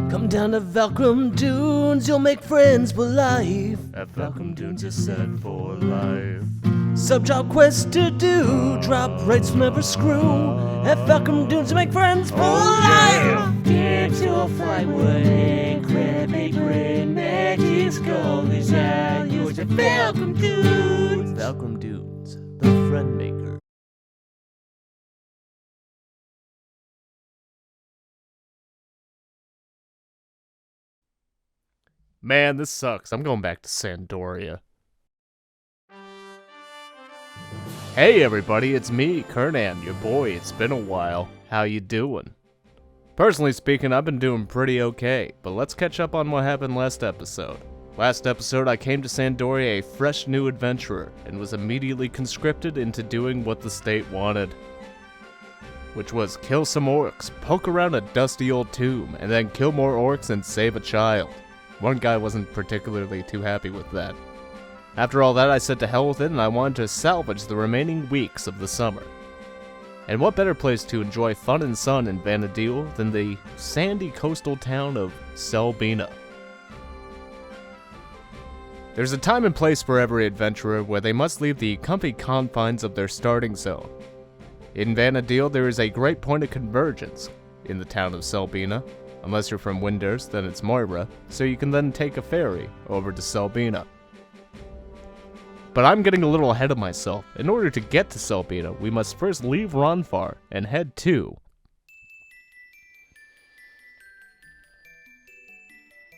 Come down to Valkrum Dunes, you'll make friends for life. At Valkrum Dunes is set for life. Sub-job quests to do, drop rates from every screw. At Valkrum Dunes, you make friends for life. Get to fly wood, crabby grin, magic skull is out. Yours at Valkrum Dunes. Valkrum Dunes, the friend maker. Man, this sucks. I'm going back to Sandoria. Hey everybody, it's me, Conan, your boy. It's been a while. How you doing? Personally speaking, I've been doing pretty okay, but let's catch up on what happened last episode. Last episode, I came to Sandoria a fresh new adventurer, and was immediately conscripted into doing what the state wanted. Which was kill some orcs, poke around a dusty old tomb, and then kill more orcs and save a child. One guy wasn't particularly too happy with that. After all that, I said to hell with it, and I wanted to salvage the remaining weeks of the summer. And what better place to enjoy fun and sun in Vana'diel than the sandy coastal town of Selbina. There's a time and place for every adventurer where they must leave the comfy confines of their starting zone. In Vana'diel, there is a great point of convergence in the town of Selbina. Unless you're from Winders, then it's Moira, so you can then take a ferry over to Selbina. But I'm getting a little ahead of myself. In order to get to Selbina, we must first leave Ronfar and head to...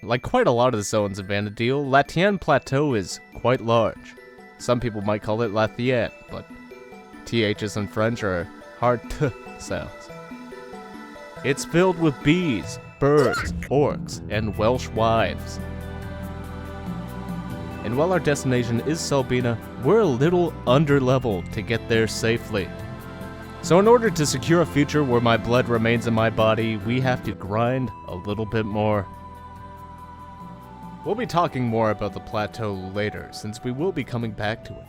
Like quite a lot of the zones of Vana'diel, Latien Plateau is quite large. Some people might call it Latien, but THs in French are hard t sounds. It's filled with bees, birds, orcs, and Welsh wives. And while our destination is Selbina, we're a little underleveled to get there safely. So in order to secure a future where my blood remains in my body, we have to grind a little bit more. We'll be talking more about the plateau later, since we will be coming back to it.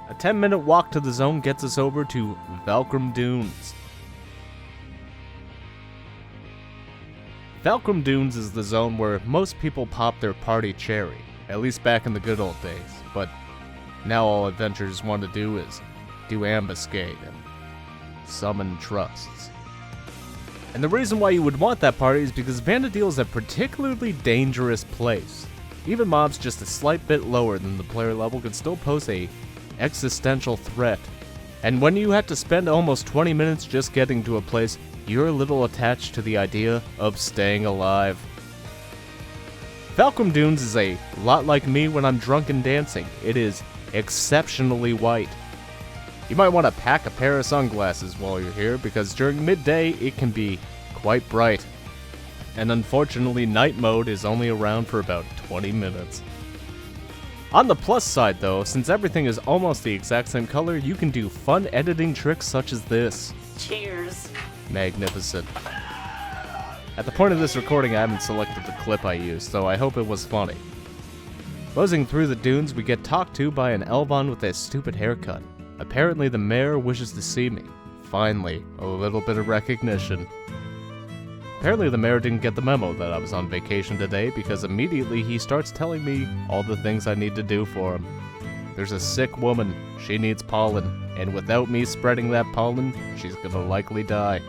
A 10-minute walk to the zone gets us over to Valkrum Dunes. Valkrum Dunes is the zone where most people pop their party cherry, at least back in the good old days, but now all adventurers want to do is do ambuscade and summon trusts. And the reason why you would want that party is because Vana'diel is a particularly dangerous place. Even mobs just a slight bit lower than the player level could still pose a existential threat. And when you have to spend almost 20 minutes just getting to a place, you're a little attached to the idea of staying alive. Valkrum Dunes is a lot like me when I'm drunk and dancing. It is exceptionally white. You might want to pack a pair of sunglasses while you're here, because during midday it can be quite bright. And unfortunately, night mode is only around for about 20 minutes. On the plus side though, since everything is almost the exact same color, you can do fun editing tricks such as this. Cheers. Magnificent. At the point of this recording, I haven't selected the clip I used, so I hope it was funny. Buzzing through the dunes, we get talked to by an Elvon with a stupid haircut. Apparently the mayor wishes to see me. Finally, a little bit of recognition. Apparently the mayor didn't get the memo that I was on vacation today, because immediately he starts telling me all the things I need to do for him. There's a sick woman, she needs pollen, and without me spreading that pollen, she's gonna likely die.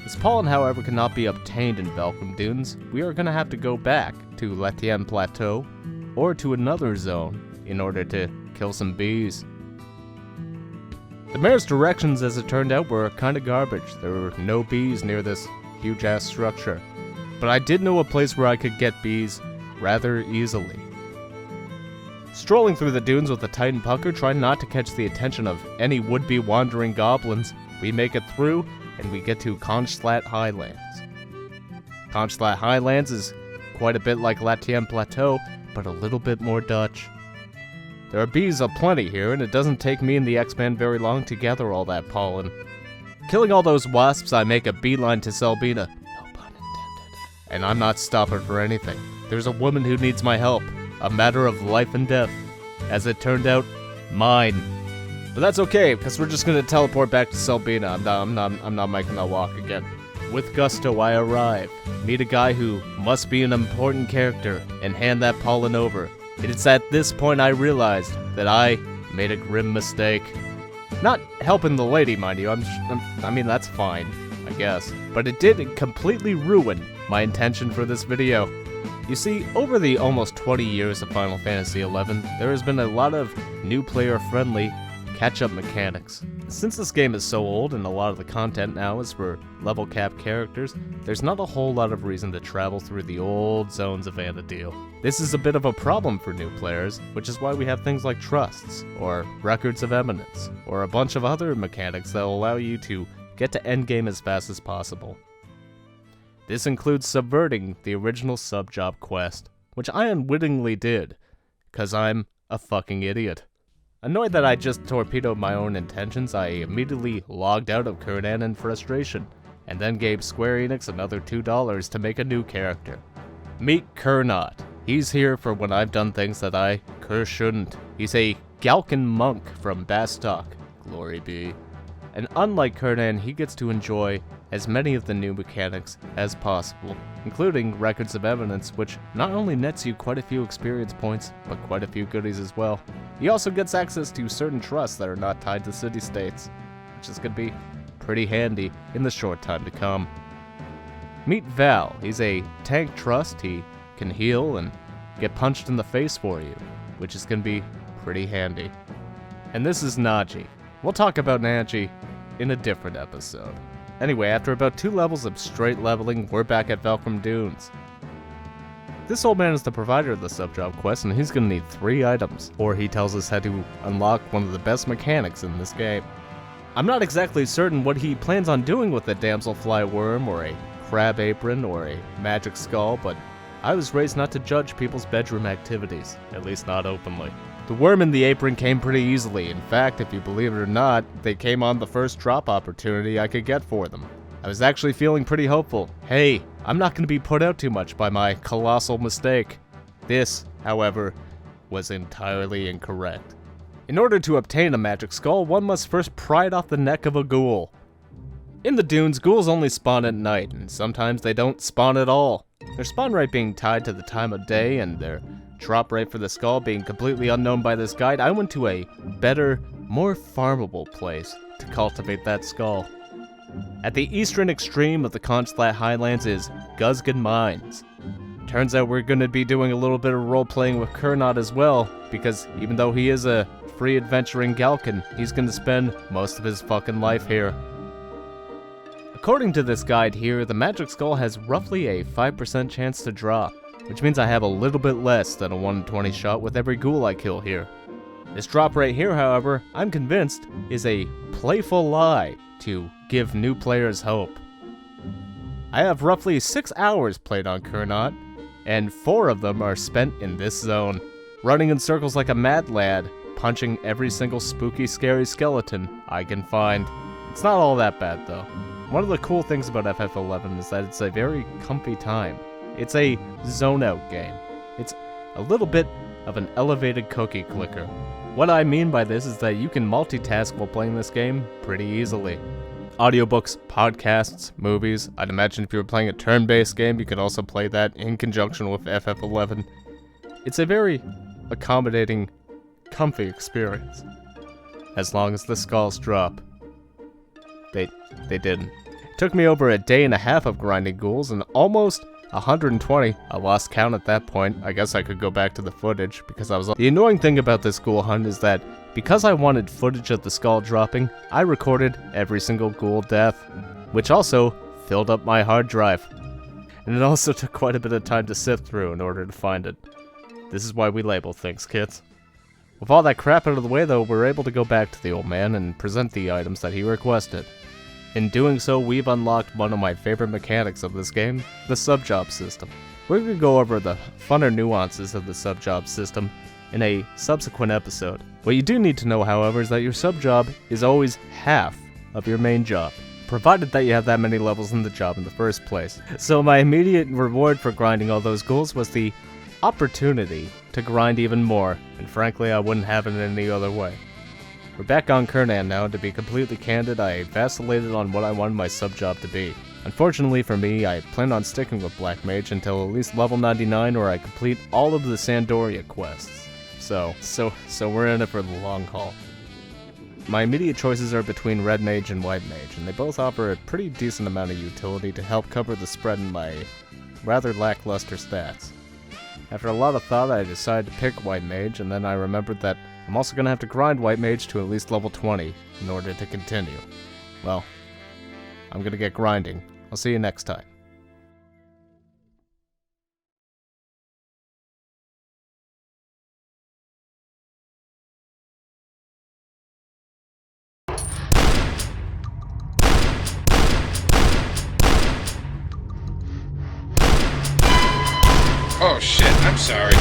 This pollen, however, cannot be obtained in Valkrum Dunes. We are gonna have to go back to Latien Plateau, or to another zone, in order to kill some bees. The mayor's directions, as it turned out, were kinda garbage. There were no bees near this huge-ass structure. But I did know a place where I could get bees rather easily. Strolling through the dunes with a Titan pucker, trying not to catch the attention of any would-be wandering goblins, we make it through, and we get to Coastline Highlands. Coastline Highlands is quite a bit like Latien Plateau, but a little bit more Dutch. There are bees aplenty here, and it doesn't take me and the X-Man very long to gather all that pollen. Killing all those wasps, I make a beeline to Selbina. No pun intended. And I'm not stopping for anything. There's a woman who needs my help. A matter of life and death. As it turned out, mine. But that's okay, because we're just gonna teleport back to Selbina. I'm not making that walk again. With gusto, I arrive, meet a guy who must be an important character, and hand that pollen over. It is at this point I realized that I made a grim mistake. Not helping the lady, mind you, I mean, that's fine, I guess. But it did completely ruin my intention for this video. You see, over the almost 20 years of Final Fantasy XI, there has been a lot of new player-friendly catch-up mechanics. Since this game is so old and a lot of the content now is for level cap characters, there's not a whole lot of reason to travel through the old zones of Vana'diel. This is a bit of a problem for new players, which is why we have things like trusts, or records of eminence, or a bunch of other mechanics that will allow you to get to endgame as fast as possible. This includes subverting the original sub-job quest, which I unwittingly did, cause I'm a fucking idiot. Annoyed that I just torpedoed my own intentions, I immediately logged out of Conan in frustration, and then gave Square Enix another $2 to make a new character. Meet Conan. He's here for when I've done things that I shouldn't. He's a Galkan monk from Bastok, glory be. And unlike Conan, he gets to enjoy as many of the new mechanics as possible, including Records of Eminence, which not only nets you quite a few experience points, but quite a few goodies as well. He also gets access to certain trusts that are not tied to city-states, which is going to be pretty handy in the short time to come. Meet Val. He's a tank trust. He can heal and get punched in the face for you, which is going to be pretty handy. And this is Naji. We'll talk about Naji in a different episode. Anyway, after about 2 levels of straight leveling, we're back at Velcrum Dunes. This old man is the provider of the sub-job quest, and he's gonna need 3 items, or he tells us how to unlock one of the best mechanics in this game. I'm not exactly certain what he plans on doing with a damselfly worm, or a crab apron, or a magic skull, but I was raised not to judge people's bedroom activities, at least not openly. The worm and the apron came pretty easily. In fact, if you believe it or not, they came on the first drop opportunity I could get for them. I was actually feeling pretty hopeful. Hey, I'm not going to be put out too much by my colossal mistake. This, however, was entirely incorrect. In order to obtain a magic skull, one must first pry it off the neck of a ghoul. In the dunes, ghouls only spawn at night, and sometimes they don't spawn at all. Their spawn rate being tied to the time of day and their drop rate for the skull being completely unknown by this guide, I went to a better, more farmable place to cultivate that skull. At the eastern extreme of the Coastline Highlands is Guzgan Mines. Turns out we're going to be doing a little bit of role-playing with Conan as well, because even though he is a free adventuring Galkan, he's going to spend most of his fucking life here. According to this guide here, the magic skull has roughly a 5% chance to drop, which means I have a little bit less than a 1 in 20 shot with every ghoul I kill here. This drop rate here, however, I'm convinced is a playful lie to give new players hope. I have roughly 6 hours played on Conan, and 4 of them are spent in this zone, running in circles like a mad lad, punching every single spooky, scary skeleton I can find. It's not all that bad though. One of the cool things about FF11 is that it's a very comfy time. It's a zone-out game. It's a little bit of an elevated cookie clicker. What I mean by this is that you can multitask while playing this game pretty easily. Audiobooks, podcasts, movies. I'd imagine if you were playing a turn-based game, you could also play that in conjunction with FF11. It's a very accommodating, comfy experience. As long as the skulls drop. They didn't. It took me over a day and a half of grinding ghouls and almost 120. I lost count at that point. I guess I could go back to the footage because I was... The annoying thing about this ghoul hunt is that because I wanted footage of the skull dropping, I recorded every single ghoul death, which also filled up my hard drive. And it also took quite a bit of time to sift through in order to find it. This is why we label things, kids. With all that crap out of the way though, we're able to go back to the old man and present the items that he requested. In doing so, we've unlocked one of my favorite mechanics of this game, the sub-job system. We're going to go over the funner nuances of the sub-job system in a subsequent episode. What you do need to know, however, is that your sub-job is always half of your main job, provided that you have that many levels in the job in the first place. So my immediate reward for grinding all those ghouls was the opportunity to grind even more, and frankly I wouldn't have it any other way. We're back on Conan now, and to be completely candid, I vacillated on what I wanted my sub-job to be. Unfortunately for me, I plan on sticking with Black Mage until at least level 99 or I complete all of the Sandoria quests. So we're in it for the long haul. My immediate choices are between Red Mage and White Mage, and they both offer a pretty decent amount of utility to help cover the spread in my rather lackluster stats. After a lot of thought, I decided to pick White Mage, and then I remembered that I'm also gonna have to grind White Mage to at least level 20 in order to continue. Well, I'm gonna get grinding. I'll see you next time. Oh shit, I'm sorry.